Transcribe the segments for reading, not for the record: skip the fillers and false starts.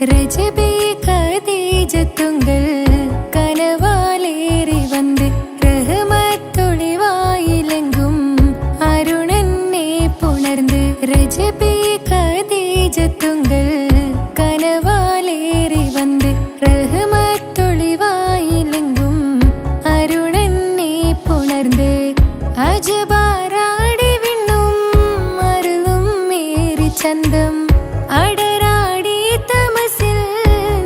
രജബേ ഖദീജത്തുങ്കൾ കനവാലേറി വന്ന് റഹ്മത്തൊളിവായിലെങ്കും അരുണനെ പുണർന്ന് രജബേ ഖദീജത്തുങ്കൾ കനവാലേറി വന്ന് റഹ്മത്തൊളിവായിലെങ്കും അരുണനെ പുണർന്ന് അജബാരാടി വിണ്ണും അരുളും മേരി ചന്തം അടരാടി തമസിൽ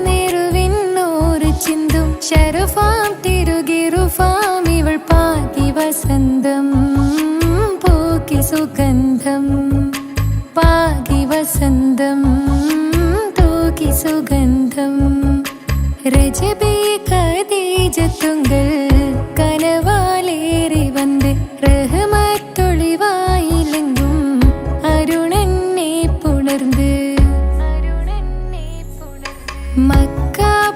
നെരുവിന്നോറ് ചിന്തും ശരഫാം തിരുകിറുഫാം ഇവൾ പാകി വസന്തം പൂക്കി സുഗന്ധം പാകി വസന്തം തൂക്കി സുഗന്ധം രജബേ ഖദീജത്തുങ്കൾ കനവാലേറി വന്ന് റഹ്മത്തൊളിവായിലെങ്കും അരുണനെ പുണർന്ന്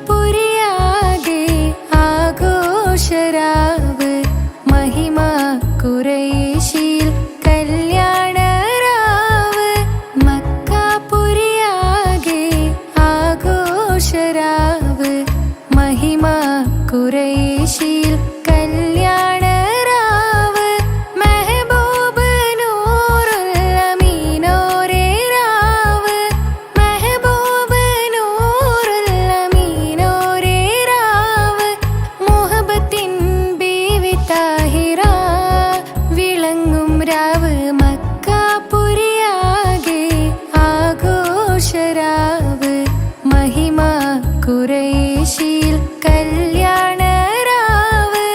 മക്കാപുരിയാകെ ആഘോഷരാവ് മഹിമ ഖുറൈശിയിൽ കല്യാണരാവ് മക്കാപുരിയാകെ ആഘോഷരാവ് മഹിമ ഖുറൈശിയിൽ കല്യാണരാവ് മെഹബൂബ് നൂറുൽ അമീനോരേ രാവ് മെഹബൂബ് നൂറുൽ അമീനോരേ രാവ് മുഹബത്തിൻ ബീവി താഹിറ വിളങ്ങും രാവ് മക്കാപുരിയാകെ ആഘോഷരാവ് മഹിമ ഖുറൈശിയിൽ കല്യാണരാവ്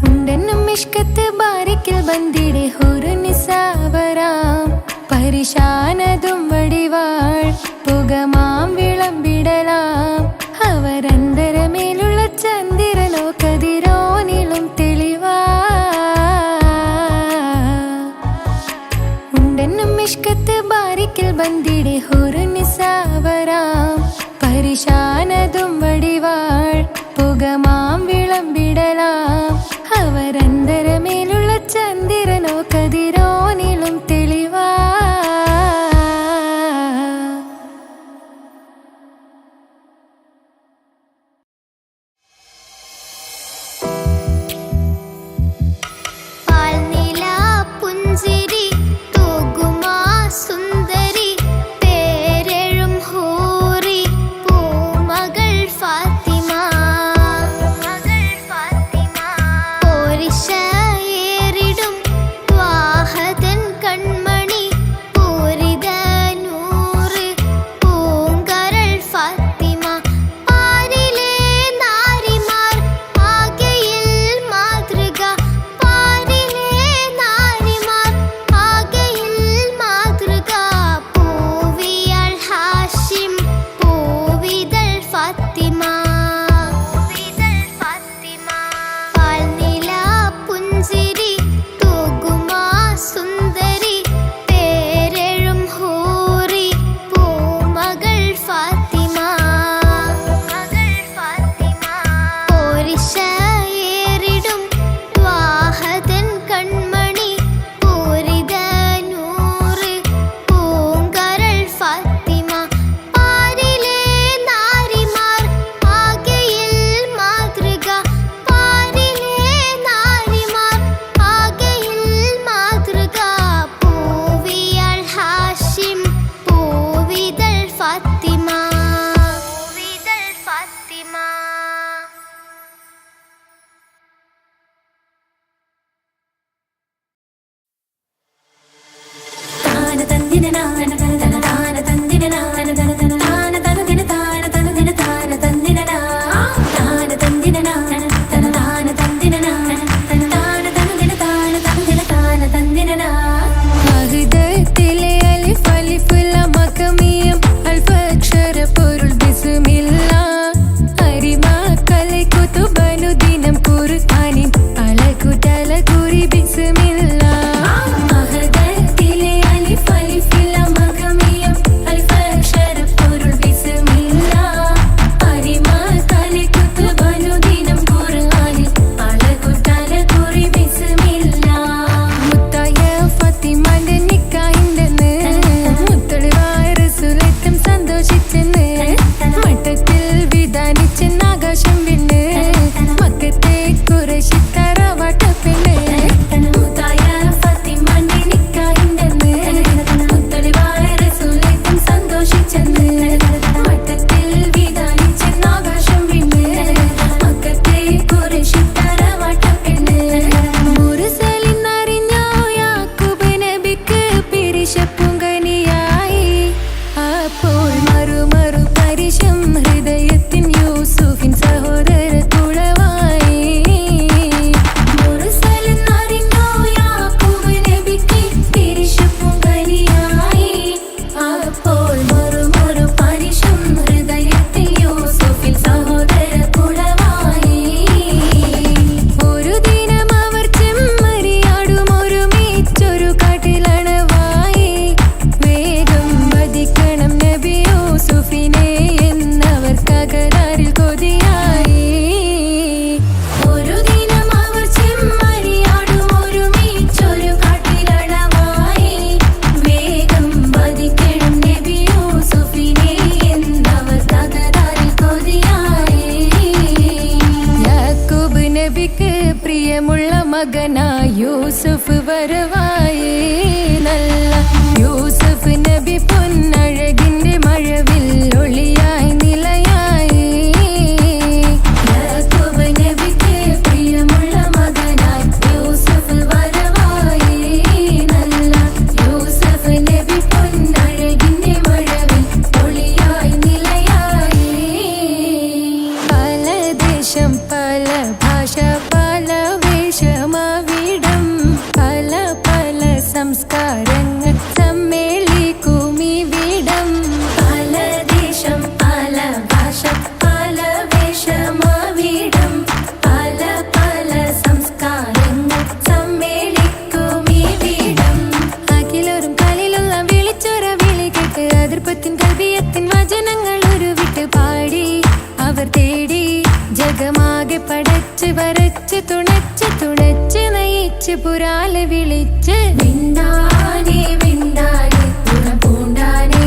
ഉണ്ടെന്നും ഇഷ്കത്ത് ബാരിക്കിൽ ബന്ദിടെ ഹുറു നിസാവരാം പരിശാനതും വടിവാൾ പുകമാം വിളമ്പിടലാം അവരന്തരമേലുള്ള ചന്ദ്രനോ കതിരോനിലും തെളിവാ ഉണ്ടെന്നും ഇഷ്കത്ത് ബാരിക്കിൽ ബന്ദിടെ ഹുറു നിസാവരാം പരിശാനതും വടിവാൾ പുകമാം വിളമ്പിടലാം അവരന്തരമേലുള്ള ചന്ദ്രനോ കതിരോനിലും തെളിവാ Bismillah, mahadatil alif alif lam മകനായി യൂസുഫ് വരവായി നല്ല യൂസുഫ് നബി പൊന്നഴകിന്റെ മഴവിൽ ഒളിയായി നിലയായി യാക്കൂബ് നബിക്ക് പ്രിയമുള്ള മകനായി യൂസുഫ് വരവായി നല്ല യൂസുഫ് നബി പൊന്നഴകിന്റെ മഴവിൽ ഒളിയായി നിലയായി പല ദേശം പല ഭാഷ പല വേഷമാവിടം പല പല സംസ്കാരങ്ങൾ സമ്മേളിക്കുമിവിടം പല ദേശം പല ഭാഷ പല വേഷമാവിടം പല പല സംസ്കാരങ്ങൾ സമ്മേളിക്കുമിവിടം അഖിലോരും കാലിലുള്ള വിളിച്ചൊര വിളി കേട്ട് അതിർപ്പത്തിൻ കൽവിയത്തിൻ വചനങ്ങൾ ഉരുവിട്ട് പാടി അവർ തേടി ജഗമാകെ പടച്ച് വരച്ച് തുണച്ച് നയിച്ച് പുരാലെ വിളിച്ച് വിണ്ടാനേ വിണ്ടാനേ ഗുണം പൂണ്ടാനേ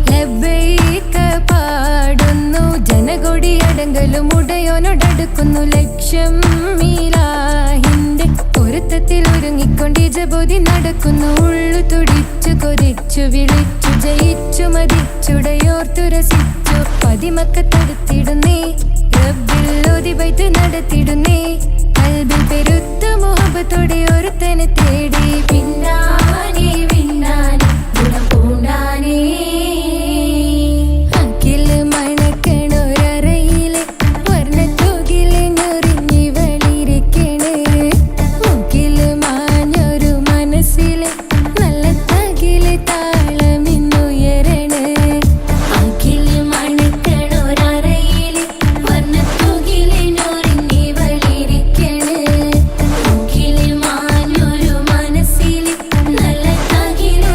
ലബ്ബൈക പാടുന്നു ജനകൊടിയടങ്കലും ഉടയോനോടടുക്കുന്നു ലക്ഷ്യം മീലാഹിന്റെ പൊരുത്തത്തിൽ ഒരുങ്ങിക്കൊണ്ട് ജബോധി നടക്കുന്നു ഉള്ളു തുടിച്ചു കൊതിച്ചു വിളിച്ചു ജയിച്ചു മതിച്ചുടയോർത്തു രസിച്ചു പതിമക്കത്തടുത്തിടുന്നേ റബ്ബിൽ ഓതി ബൈത്ത് നടത്തിടുന്നേ കൽബിൽ പെരുത്ത മുഹബത്തോടെ ഒരുത്തനെ തേടി പിന്നാനേ പിന്നാനേ ഗുണം പൂണ്ടാനേ അഖില് മണക്കണൊരറയിലെ വർണ്ണത്തൂകില് ഞൊറിഞ്ഞി വളിരിക്കണ് മുക്കില് മാഞ്ഞൊരു മനസ്സില് നല്ല തകില് താളമിന്നുയരണ അഖില് മണക്കണൊരറയിലെ വർണ്ണത്തൂകില് ഞൊറിഞ്ഞി വളിരിക്കണ് മുക്കില് മാഞ്ഞൊരു മനസ്സില് നല്ല തകില്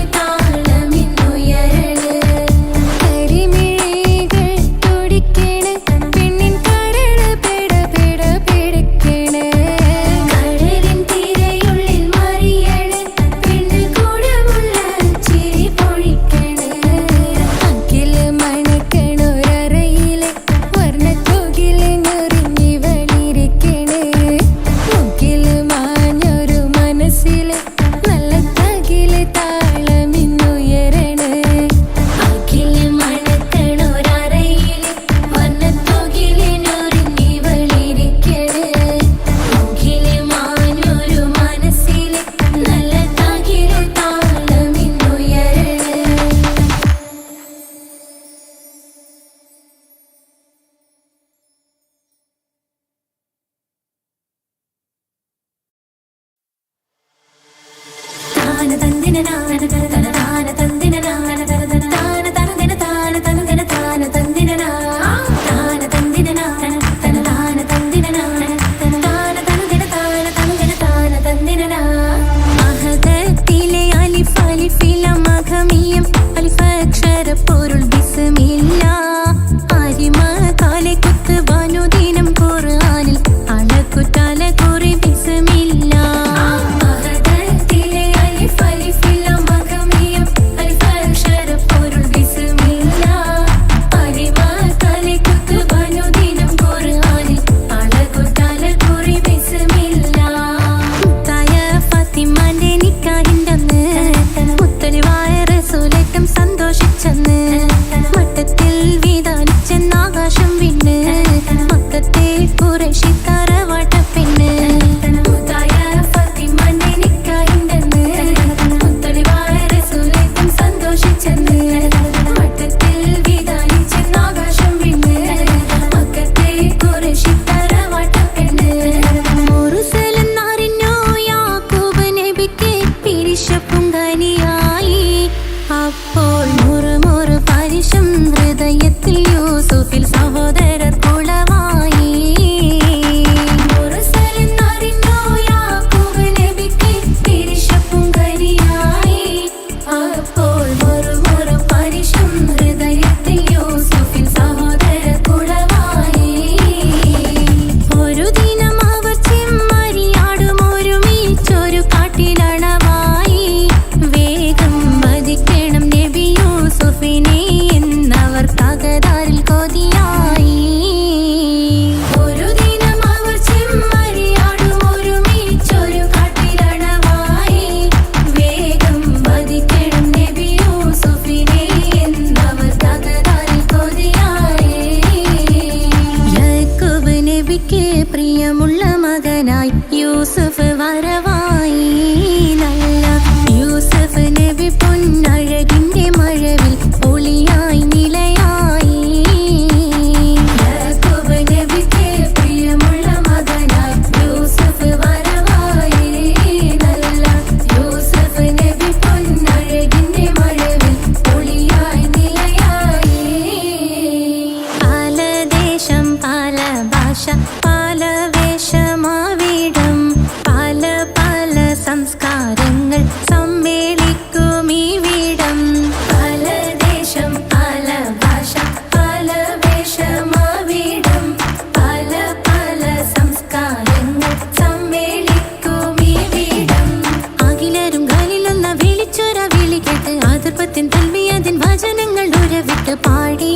പാട്ട് പാടി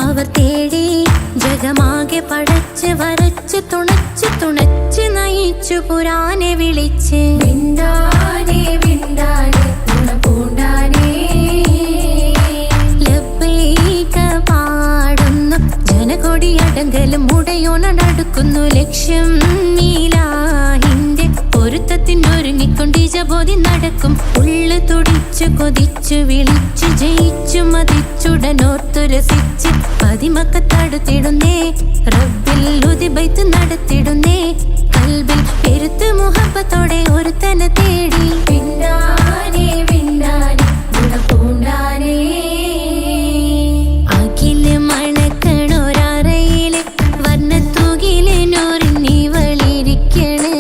അവർ തേടി ജഗമാകെ പടച്ച് വരച്ച് തുണച്ച് നയിച്ചു പുരാനെ വിളിച്ച് വിണ്ടാനേ വിണ്ടാനേ പൂണ്ടാനേ ലബ്ബൈക പാടുന്നു ജനകൊടിയടങ്കലും മുടയോണടുക്കുന്നു ലക്ഷ്യം നീലാഹിന്റെ പൊരുത്തത്തിനൊരുങ്ങിക്കൊണ്ട് ജബോധി നടക്കും ഉള്ളു തുടിച്ചു കൊതിച്ചു വിളിച്ചു ജയിച്ചു മതിച്ചുടനോർത്തു രസിച്ച് പതിമക്കത്തടുത്തിടുന്നേ റബ്ബിൽ ഉദിബൈത്ത് നടത്തിടുന്നേ കൽബിൽ പെരുത്ത് മുഹബത്തോടെ ഒരുത്തനെ തേടി വിണ്ടാനേ വിണ്ടാനേ പൂണ്ടാനേ അഖില് മണക്കണൊരറയില് വർണ്ണത്തൂകില് നൂറിന്നി വളിരിക്കണ്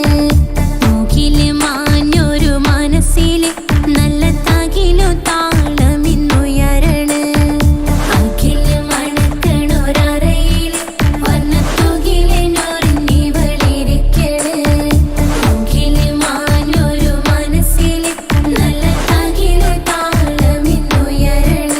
മൂക്കില് മാഞ്ഞൊരു മനസ്സില് നല്ല തകിലു താളമിന്നുയരണ് അഖില് മണക്കണൊരറയില് വർണ്ണത്തൂകില് നൂറിന്നി വളിരിക്കണ് മൂക്കില് മാഞ്ഞൊരു മനസ്സില് നല്ല തകിലു താളമിന്നുയരണ്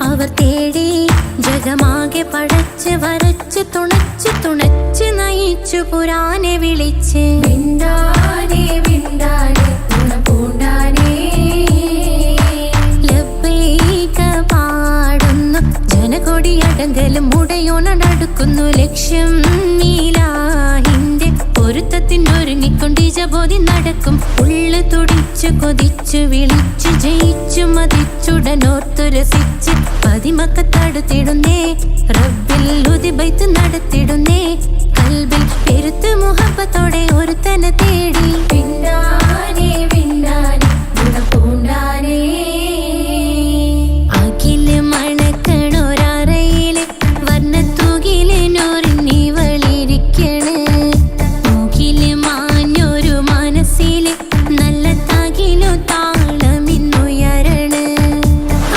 അവർ തേടി ജഗമാകെ പടച്ച് വരച്ച് തുണച്ച് തുണച്ച് നയിച്ചു പുരാനെ വിളിച്ച് വിണ്ടാനേ വിണ്ടാനേ പൂണ്ടാനേ ലബ്ബൈക പാടുന്നു ജനകൊടി അടങ്കലും മുടയോണടുക്കുന്നു ലക്ഷ്യം നീലാഹിന്റെ പൊരുത്തത്തിനൊരുങ്ങിക്കൊണ്ട് ജബോധി നടക്കും ഉള്ളു തുടിച്ചു കൊതിച്ചു വിളിച്ചു ജയിച്ചു മതിച്ചുടനോർത്തു രസിച്ച് പതിമക്കത്തടുത്തിടുന്നേ റബ്ബിൽ ഉദിബൈത്ത് നടത്തിടുന്നേ കൽബിൽ പെരുത്ത് മുഹബത്തോടെ ഒരുത്തനെ തേടി വിണ്ടാനേ വിണ്ടാനേ പൂണ്ടാനേ അഖില് മണക്കണൊരറയില് വർണ്ണത്തൂകില് നൂറിനി വളിരിക്കണ് മുകില് മാഞ്ഞൊരു മനസ്സില് നല്ല തകിലു താളമിന്നുയരണ്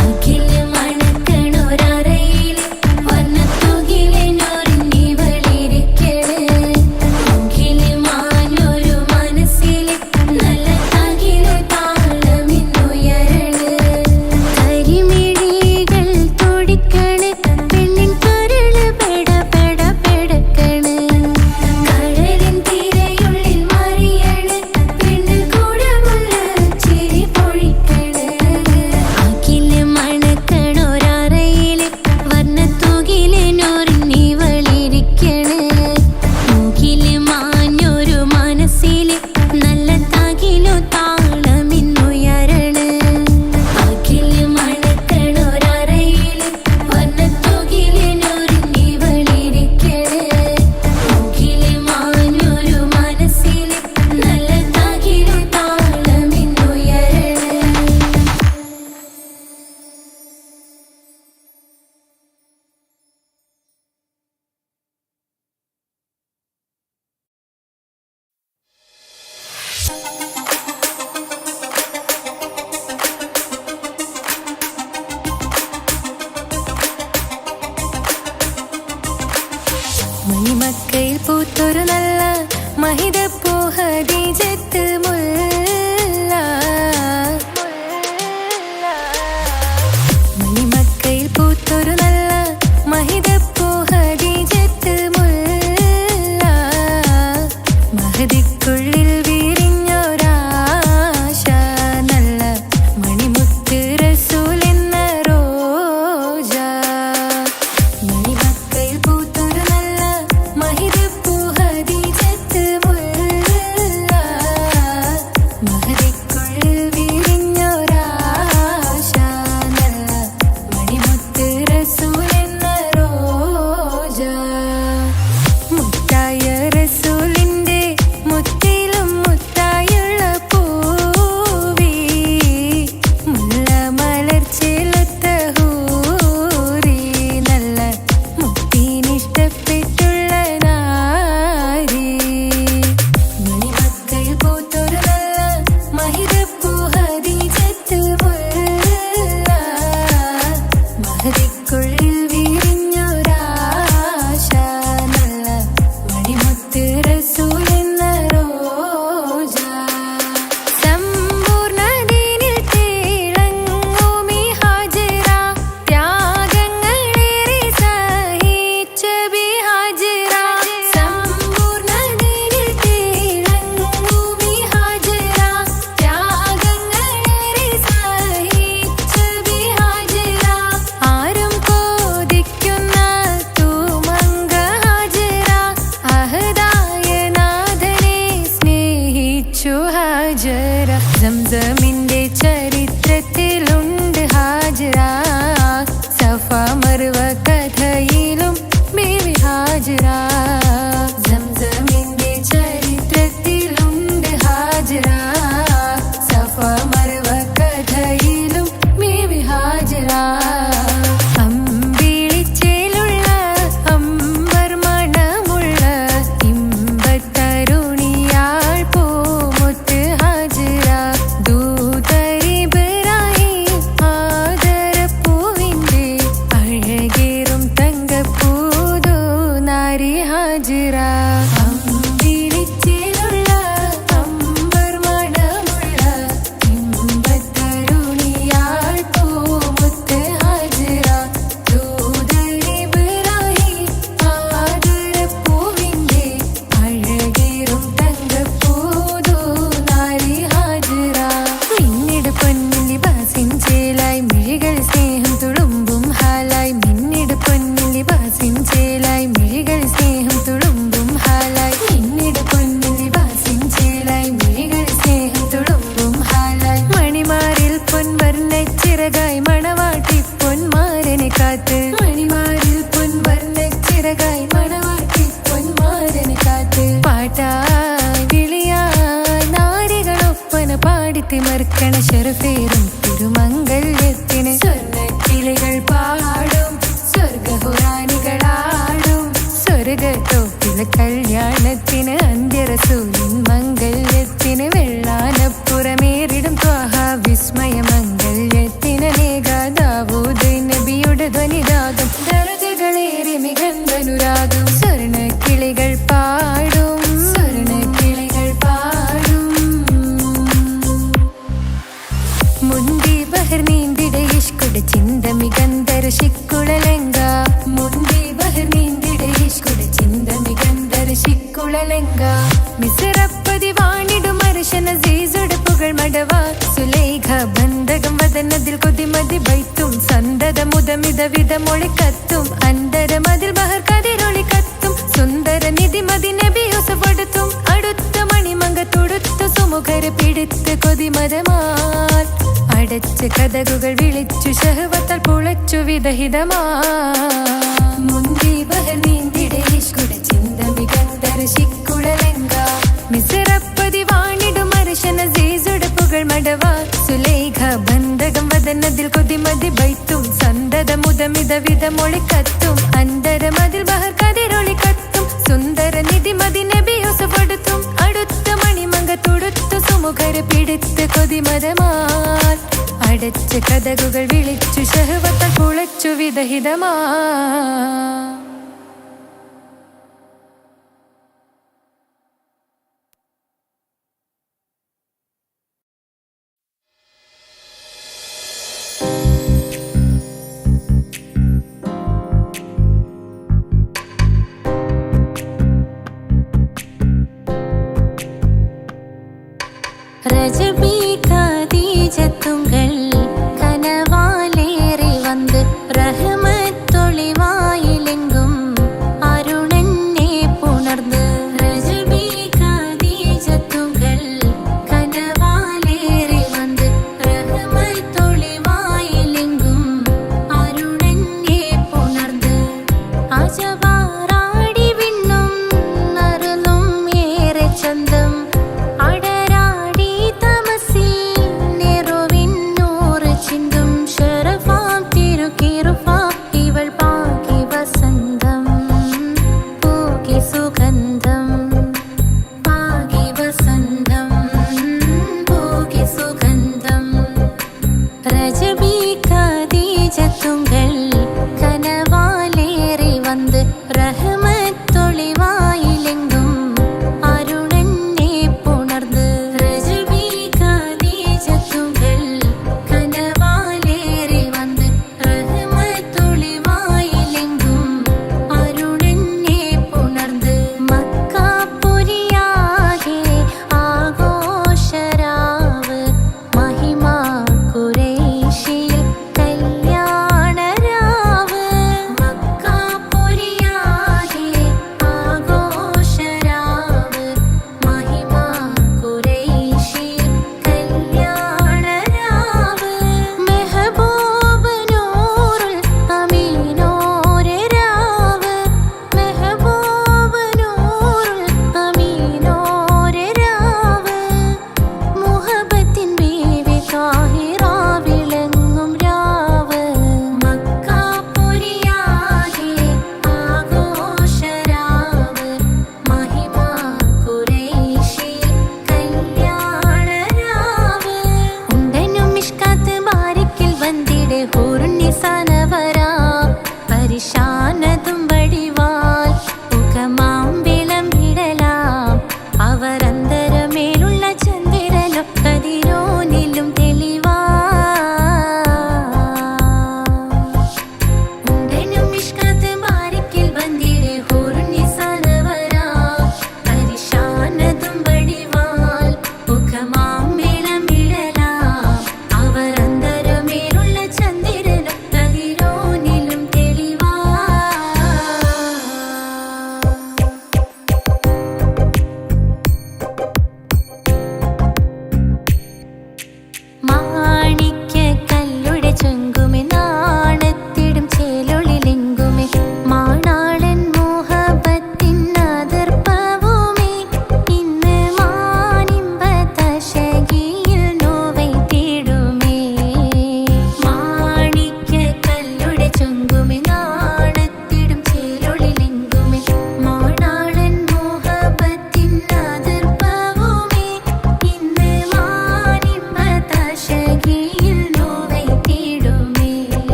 അഖില് മണക്കണൊരറയില് വർണ്ണത്തൂകില് നൂറിനി വളിരിക്കണ് മുകില് മാഞ്ഞൊരു മനസ്സില് നല്ല തകിലു താളമിന്നുയരണ് കരിമിഴികൾ തുടിക്കണ് പെണ്ണിൻ കരള് പെട പെട പെടക്കണ് കടലിൻ തിരയുള്ളിൽ മറിയണ് പെണ്ണ് കൂടമുള്ള ചിരി പൊഴിക്കണ് അഖില് മണക്കണൊരറയില് വർണ്ണത്തൂകില് നൂറിനി വളിരിക്കണ് മുകില് മാഞ്ഞൊരു മനസ്സില് നല്ല തകിലു താളമിന്നുയരണ് അഖില് മണക്കണൊരറയില് വർണ്ണത്തൂകില് നൂറിനി വളിരിക്കണ് മുകില് മാഞ്ഞൊരു മനസ്സില് നല്ല തകിലു താളമിന്നുയരണ് മണിമക്കയിൽ പൂത്തൊരു നല്ല മഹിതപ്പൂ ഹദീജത്ത് മുല്ല മണിമക്കയിൽ പൂത്തൊരു നല്ല മഹിതപ്പൂ ഹദീജത്ത് മുല്ല മഹദിക്കുള്ളിൽ വിരിഞ്ഞൊരാശ നല്ല മണിമുത്ത് റസൂൽ എന്ന റോജ മണിമക്കയിൽ പൂത്തൊരു നല്ല മഹിതപ്പൂ ഹദീജത്ത് മുല്ല സ്വർഗത്തോപ്പിലെ കല്യാണത്തിന് അന്ത്യറസൂലിൻ മംഗല്യത്തിന് വെള്ളാനപ്പുറമേറിടും ത്വാഹ വിസ്മയ മംഗല്യത്തിന് ദാവൂദ് നബിയുടെ ധ്വനിരാഗം ദരജകളേറി മികന്ധനുരാഗം സ്വർണക്കിളികൾ പാടും സ്വർണക്കിളികൾ പാടും മുന്തി ബഹർ നീന്തിട ഇഷ്കുടെ ചിന്ത മികന്ധര ശിക്കുളലങ്ക മുന്തി ബഹർ നീന്തിട ഇഷ്കുടെ ചിന്ത മികന്ധര ശിക്കുളലങ്ക മിസറപ്പതി വാണിടും അർശന സീസുടെ പുകൾ മടവ സുലൈഖ ബന്ധകം വദനതിൽ കൊതിമതി ബൈത്തും സന്തത മുതമിത വിധമൊളി കത്തും അന്തരമതിൽ ബഹർ കതിരൊളി കത്തും സുന്ദര നിധിമതി നബി യൂസഫടുത്തും അടുത്ത മണിമങ്ക തൊടുത്തു സുമുഖര് പിടിത്ത് കൊതിമതമാൽ അടച്ച് കഥകുകൾ വിളിച്ചു ഷഹവത്താൽ പുളച്ചു വിദഹിതമാ മുന്തി ബഹർ നീന്തിടെ ഇഷ്കുടെ ചിന്ത മികന്ധര ശിക്കുളലങ്ക മിസറപ്പതി വാണിടും അർശന സീസുടെ പുകൾ മടവ സുലൈഖ ബന്ധകം വദനതിൽ കൊതിമതി ബൈത്തും സന്തത മുതമിത വിധമൊളി കത്തും അന്തരമതിൽ ബഹർ കതിരൊളി കത്തും സുന്ദര നിധിമതി നബി യൂസഫടുത്തും അടുത്ത മണിമങ്ക തൊടുത്തു സുമുഖര് പിടിത്ത് കൊതിമതമാൽ അടച്ച് കഥകുകൾ വിളിച്ചു ഷഹവത്താൽ പുളച്ചു വിദഹിതമാ ரஜபி கதீஜத்துங்கள் கனவாலேறி வந்து ரஹ்மத்தொளி வாயிலெங்கும்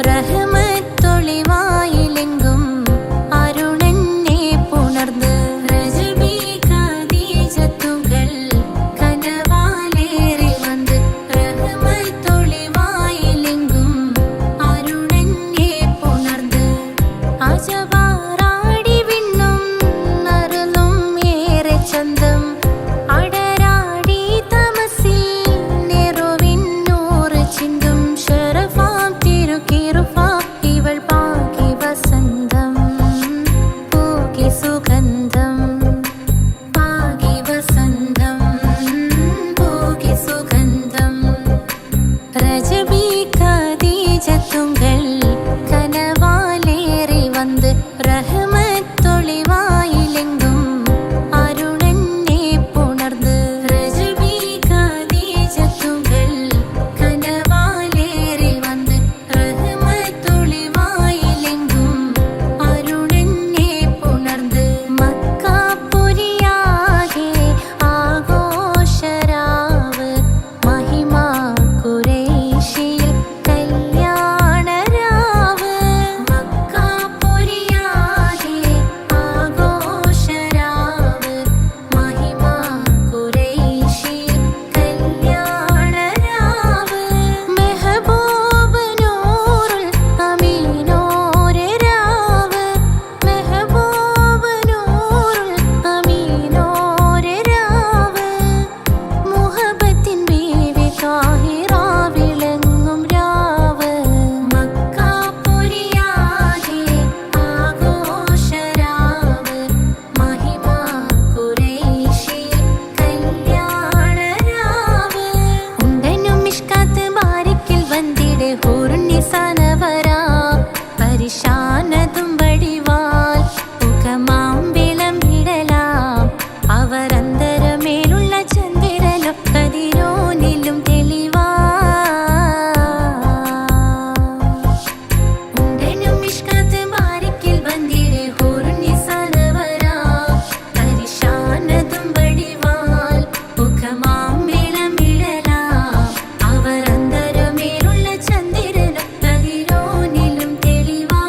റഹ്മത്തൊളിവായിലെങ്കും അരുണനെ പുണർന്ന് റജബി ഖദീജത്തുകൾ കനവാലേറി വന്ന് റഹ്മത്തൊളിവായിലെങ്കും അരുണനെ പുണർന്ന് അജവാറാടി വിണ്ണും നറുന്നും ഏറെ ചന്തം അടരാടി തമസിൽ നെറുവിന്നൂറ് ചിന്തും ഷറഫാം തിരുക്കിറുഫാ ഇവൾ പാകി വസന്തം പൂകി സുഗന്ധം പാകി വസന്തം പൂകി സുഗന്ധം റജബി ഖദീജത്തുകൾ കനവാലേറി വന്ന് റഹ്മത്തൊളിവായിലെങ്കും അരുണനെ പുണർന്ന് റജബി ഖദീജത്തുകൾ കനവാലേറി വന്ന് റഹ്മത്തൊളിവായിലെങ്കും അരുണനെ പുണർന്ന് മക്കാപുരിയാകെ ആഘോഷരാവ് മഹിമ ഖുറൈശിയിൽ കല്യാണരാവ് മക്കാപുരിയാകെ ആഘോഷരാവ് മഹിമ ഖുറൈശിയിൽ കല്യാണരാവ് മെഹബൂബ് നൂറുൽ അമീനോരെ രാവ് മെഹബൂബ് നൂറുൽ അമീനോരെ രാവ് മുഹബത്തിൻ ബീവി താഹിറ വിളങ്ങും രാവ് മക്കാപുരിയാകെ ആഘോഷരാവ് മഹിമ ഖുറൈശിയിൽ കല്യാണരാവ് ഉണ്ടനും മിഷ്കാത്ത് ബാരിക്കിൽ വന്നിടെ ഹൂറുന്നിസാനവരാ പരിശാനതും വടിവാൽ മുഖമാം വിളമ്പിടലാം അവരന്തരമേലുള്ള ചന്ദ്രനോ കതിരോനിലും തെളിവാ ഉണ്ടനും മിഷ്കാത്ത് ബാരിക്കിൽ വന്നിടെ ഹൂറുന്നിസാനവരാ പരിശാനതും വടിവാൽ മുഖമാം വിളമ്പിടലാം അവരന്തരമേലുള്ള ചന്ദ്രനോ കതിരോനിലും തെളിവാ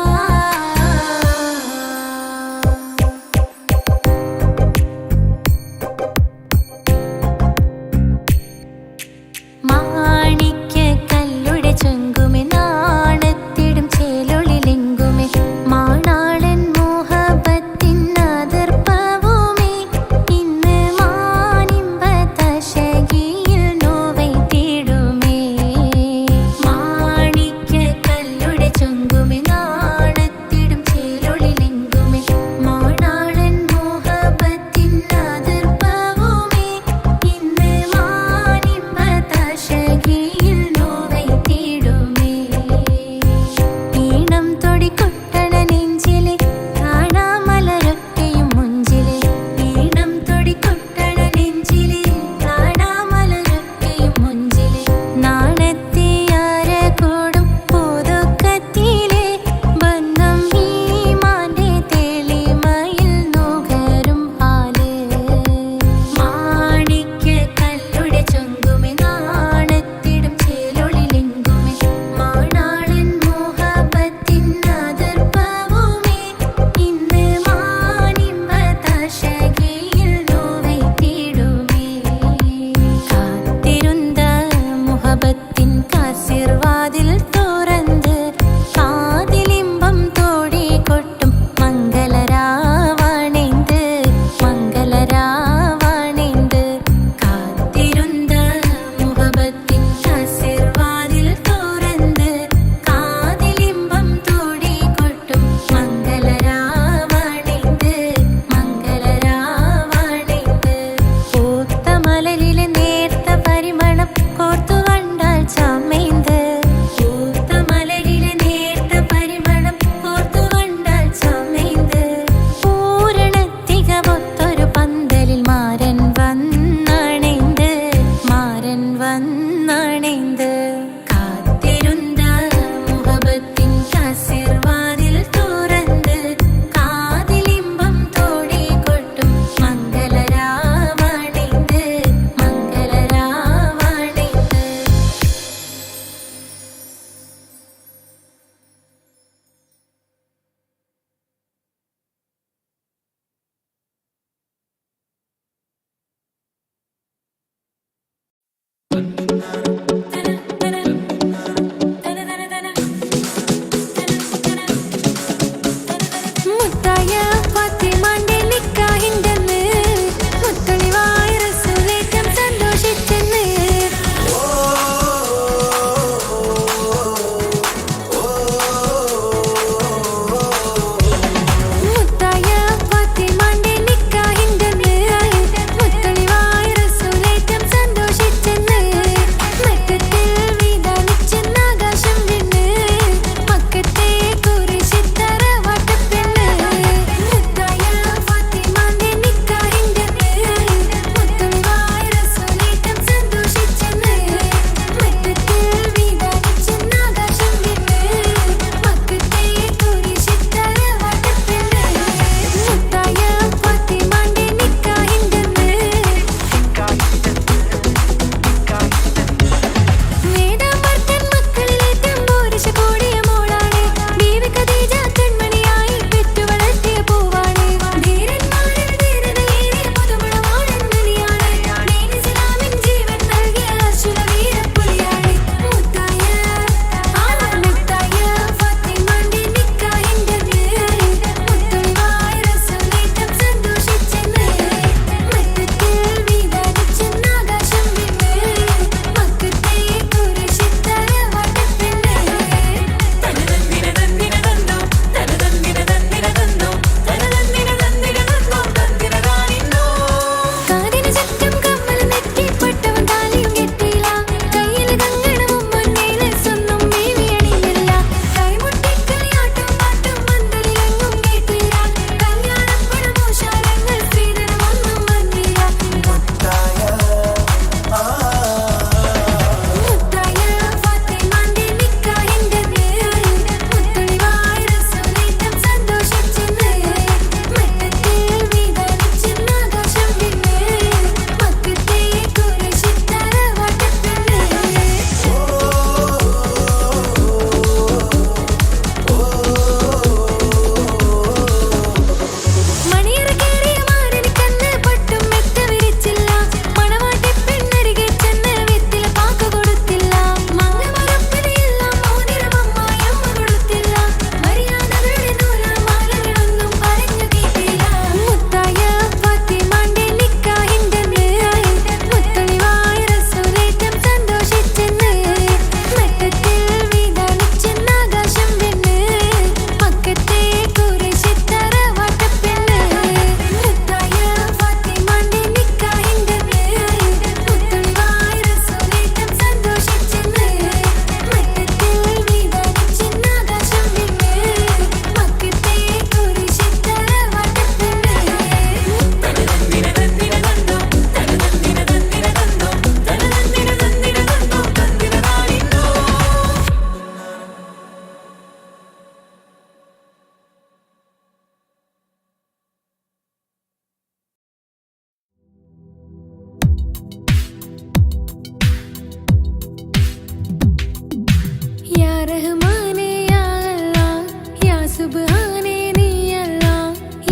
സുബ്ഹാനേ നീയല്ല,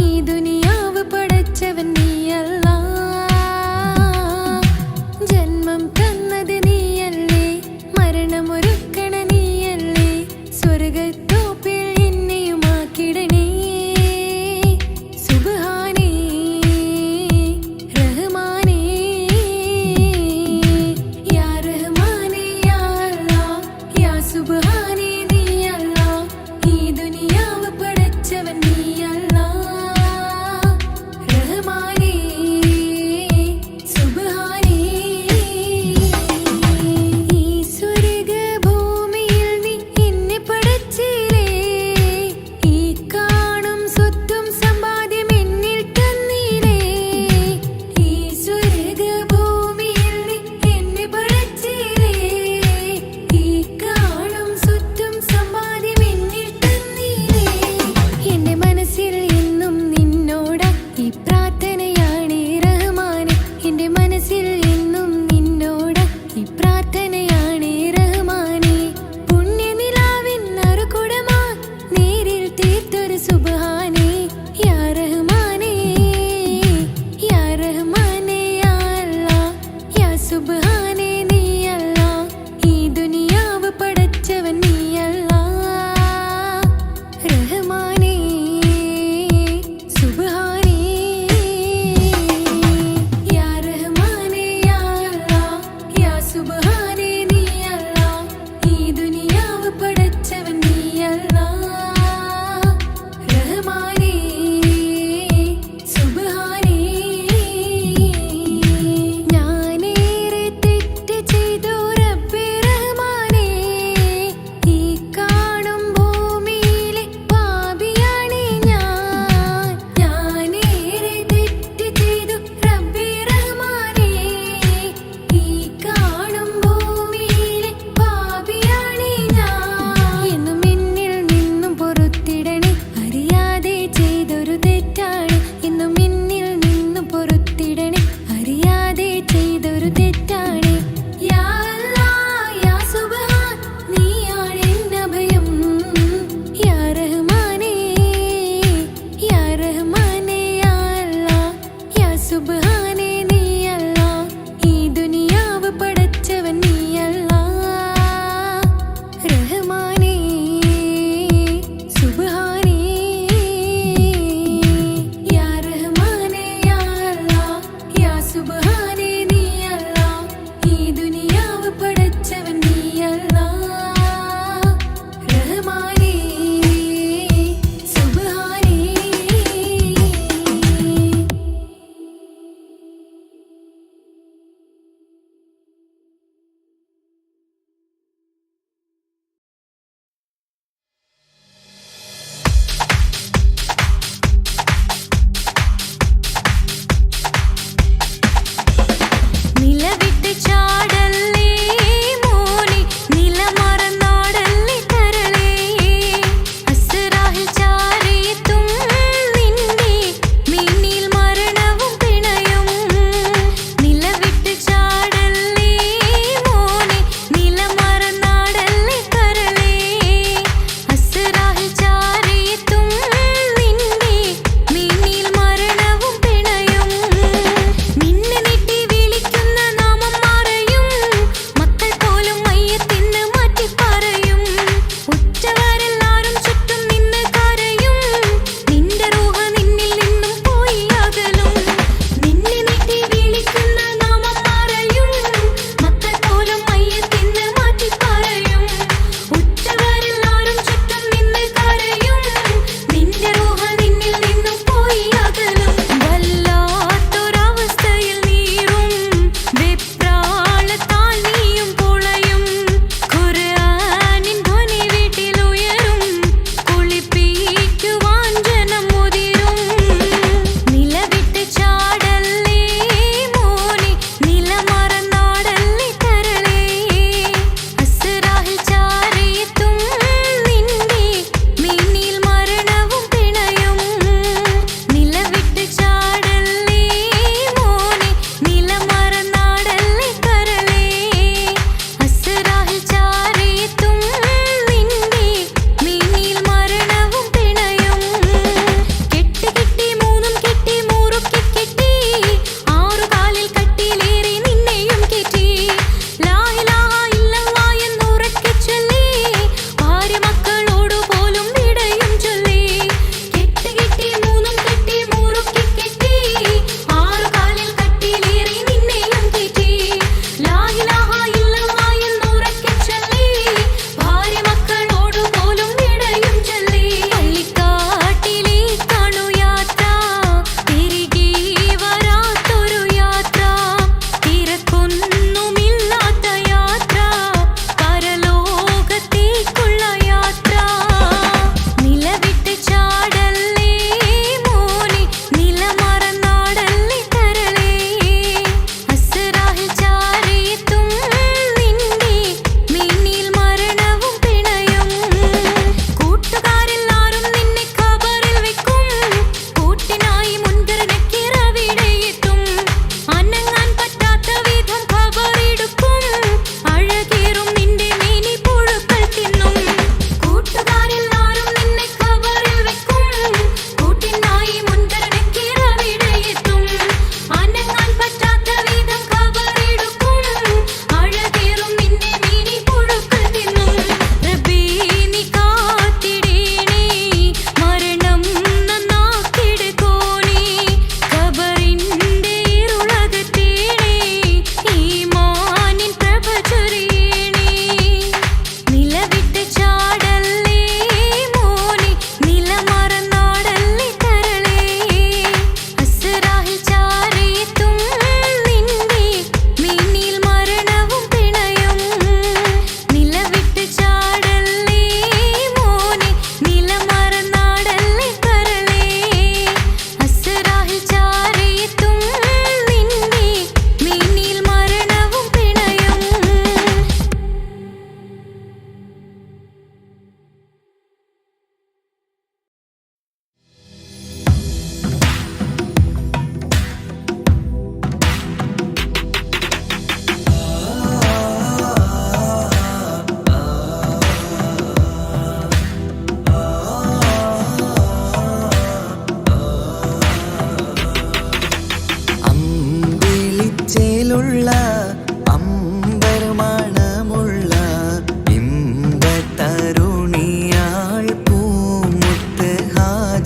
ഈ ദുനിയാവ് പടച്ചവൻ നീയല്ല. ജന്മം തന്നത് നീയല്ലേ, മരണമൊരുക്കണ നീയല്ലേ, സ്വർഗത്തോപ്പിൽ എന്നെയുമാക്കിടണേ. സുബ്ഹാനേ റഹ്മാനേ, യാ റഹ്മാനേ യാ അല്ലാഹ്, യാ സുബ്ഹാനേ നീയല്ല, ഈ ദുനിയാവ് പടച്ചവൻ നീയല്ല. റഹ്മാനേ സുബ്ഹാനേ, ഈ സ്വർഗഭൂമിയിൽ നീ എന്നെ പടച്ചില്ലേ,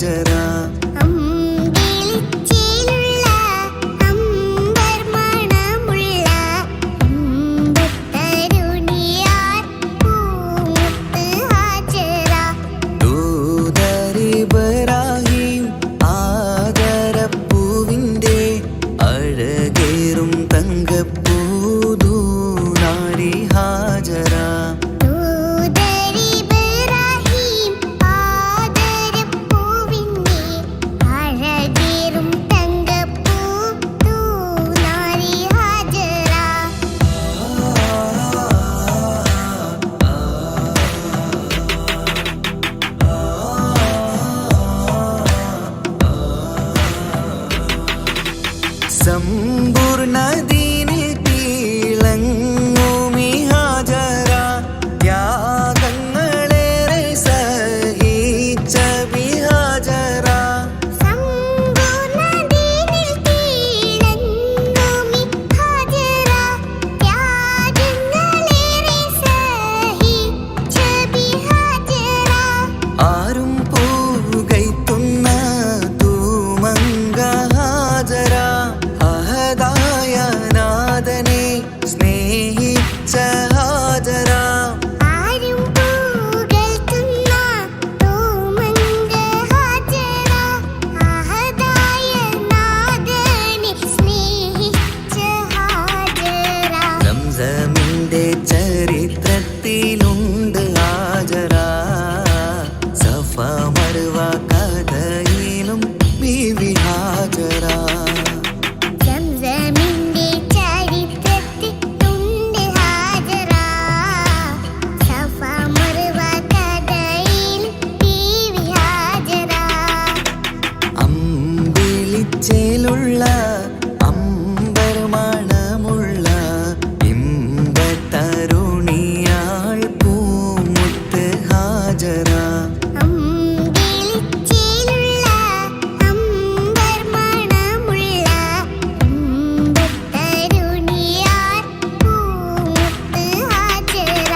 ഹാജറ. അമ്പിളിച്ചേലുള്ള അമ്പർ മണമുള്ള അമ്പത്തരുണിയാർ പൂമുത്ത് ഹാജറ. ദൂതരിബ്രാഹിം ആദരപ്പൂവിൻ്റെ അഴകേറും തങ്കപ്പൂതൂനാരി ഹാജറ. ദൂതരിബ്രാഹിം ആദരപ്പൂവിൻ്റെ അഴകേറും തങ്കപ്പൂതൂനാരി ഹാജറ. സമ്പൂർണ്ണദീനിൽ തിളങ്ങുമി ഹാജറ. ത്യാഗങ്ങളേറെ സഹിച്ച ബിഹാജറ. സമ്പൂർണ്ണദീനിൽ തിളങ്ങുമി ഹാജറ. ത്യാഗങ്ങളേറെ സഹിച്ച ബിഹാജറ. ആരും പൂകൈത്തുന്ന തൂമങ്ക ഹാജറ. അഹദായ നാഥനെ സ്നേഹിച്ച ഹാജറ. ആരും പുകഴ്ത്തുന്ന തൂമങ്ക ഹാജറ. അഹദായ നാഥനെ സ്നേഹിച്ച ഹാജറ. സംസമിന്റെ ചരിത്രത്തിലുണ്ട് ഹാജറ. സഫ മർവ കഥയിലും ബീവി ഹാജറ. സംസമിന്റെ ചരിത്രത്തിലുണ്ട് ഹാജറ. സഫ മർവ കഥയിൽ ബീവി ഹാജറ. അമ്പിളിച്ചേലുള്ള അമ്പർ മണമുള്ള ഇമ്പത്തരുണിയാൾ പൂമുത്ത് ഹാജറ. അമ്പിളിച്ചേലുള്ള അമ്പർ മണമുള്ള അമ്പത്തരുണിയാർ പൂമുത്ത് ഹാജറ.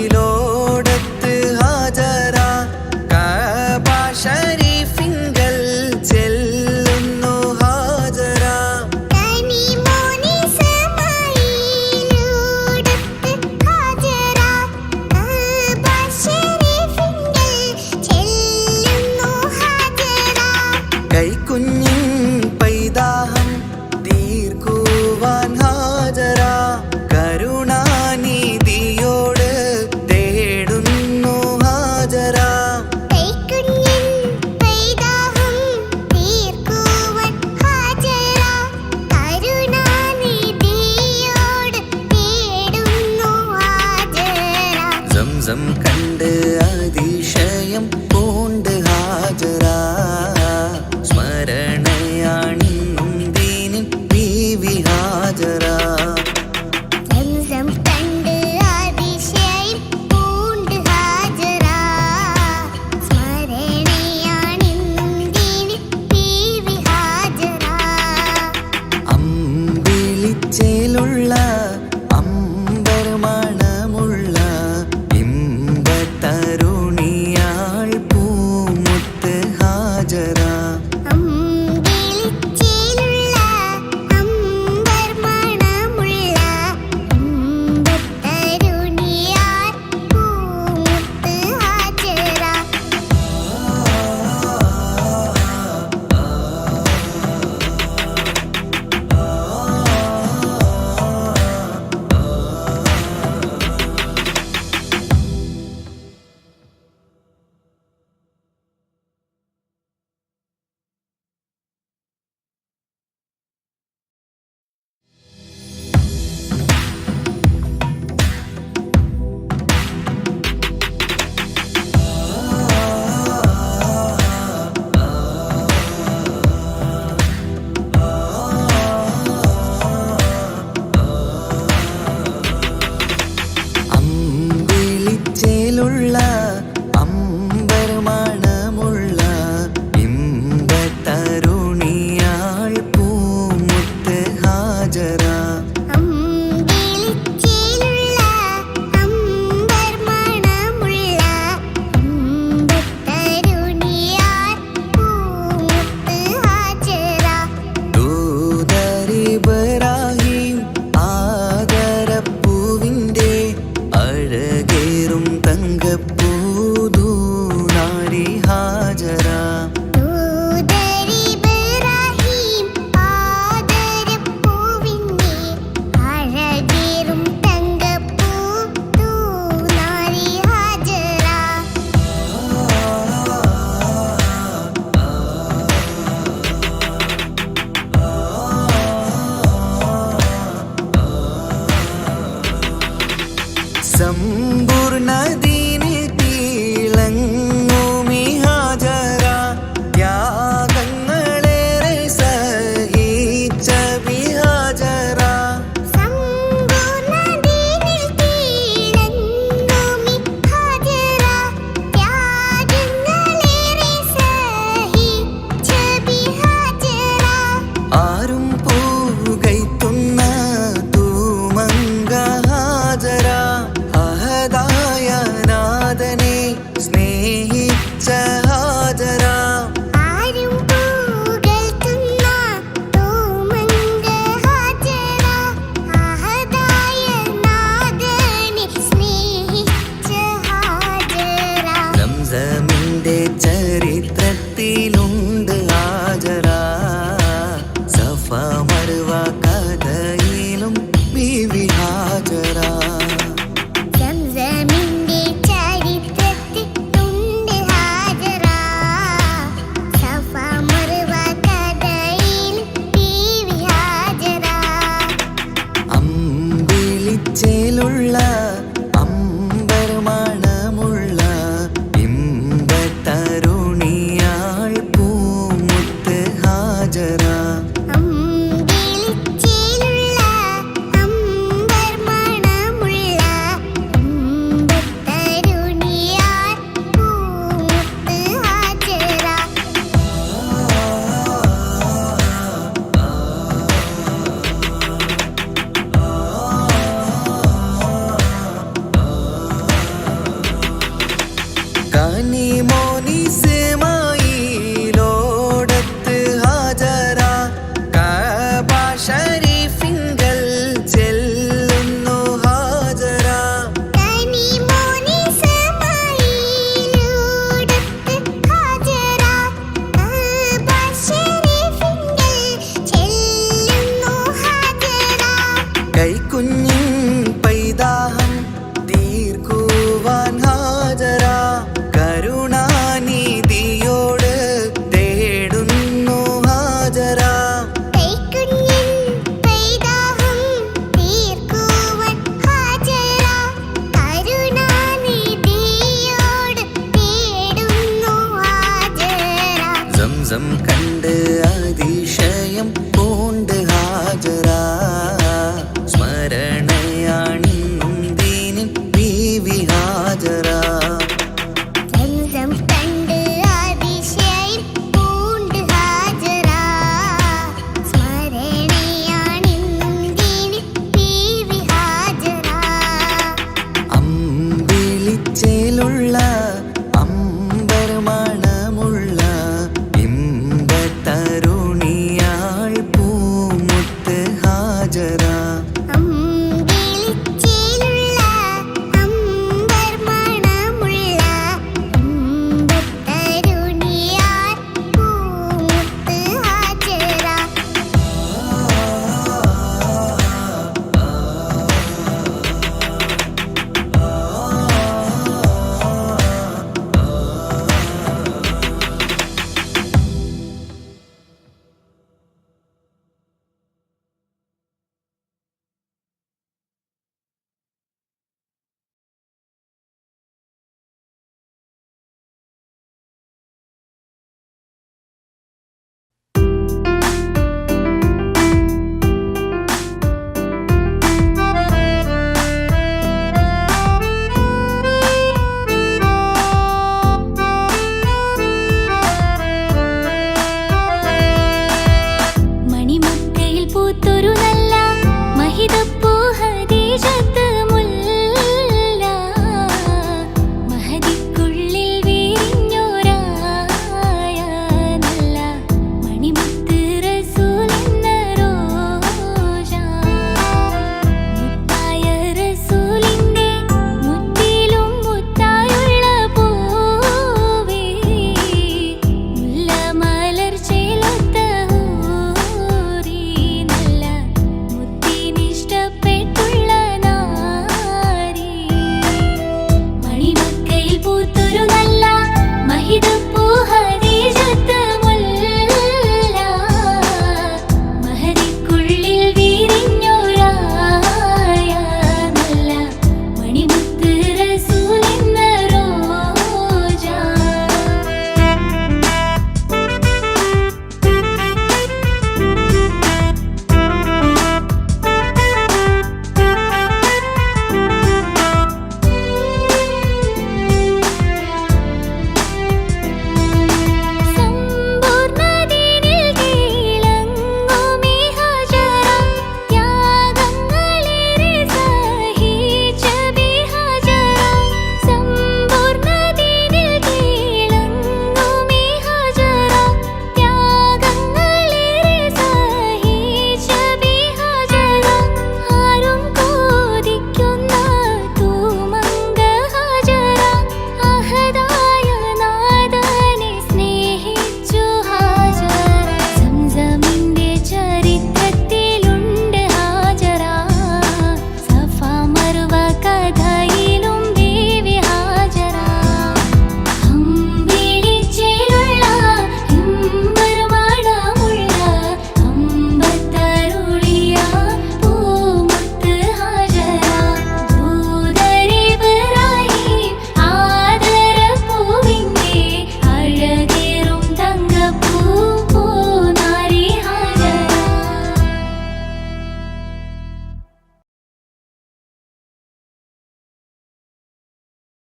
കനിമോനിസ്മായിലോടത്ത് ഹാജറ. കഅബ ശരീഫിങ്കൽ ചെല്ലുന്നു ഹാജറ. കനിമോനിസ്മായിലോടത്ത് ഹാജറ. കഅബ ശരീഫിങ്കൽ ചെല്ലുന്നു ഹാജറ. കൈക്കുഞ്ഞിൻ പൈതാഹം തീർക്കുവാൻ ഹാജറ. കരുണാനിധിയോട് തേടുന്നു ഹാജറ. കൈക്കുഞ്ഞിൻ പൈതാഹം തീർക്കുവാൻ ഹാജറ. കരുണാനിധിയോട് തേടുന്നു ഹാജറ. സംസം കണ്ട് അതിശയം പൂണ്ട്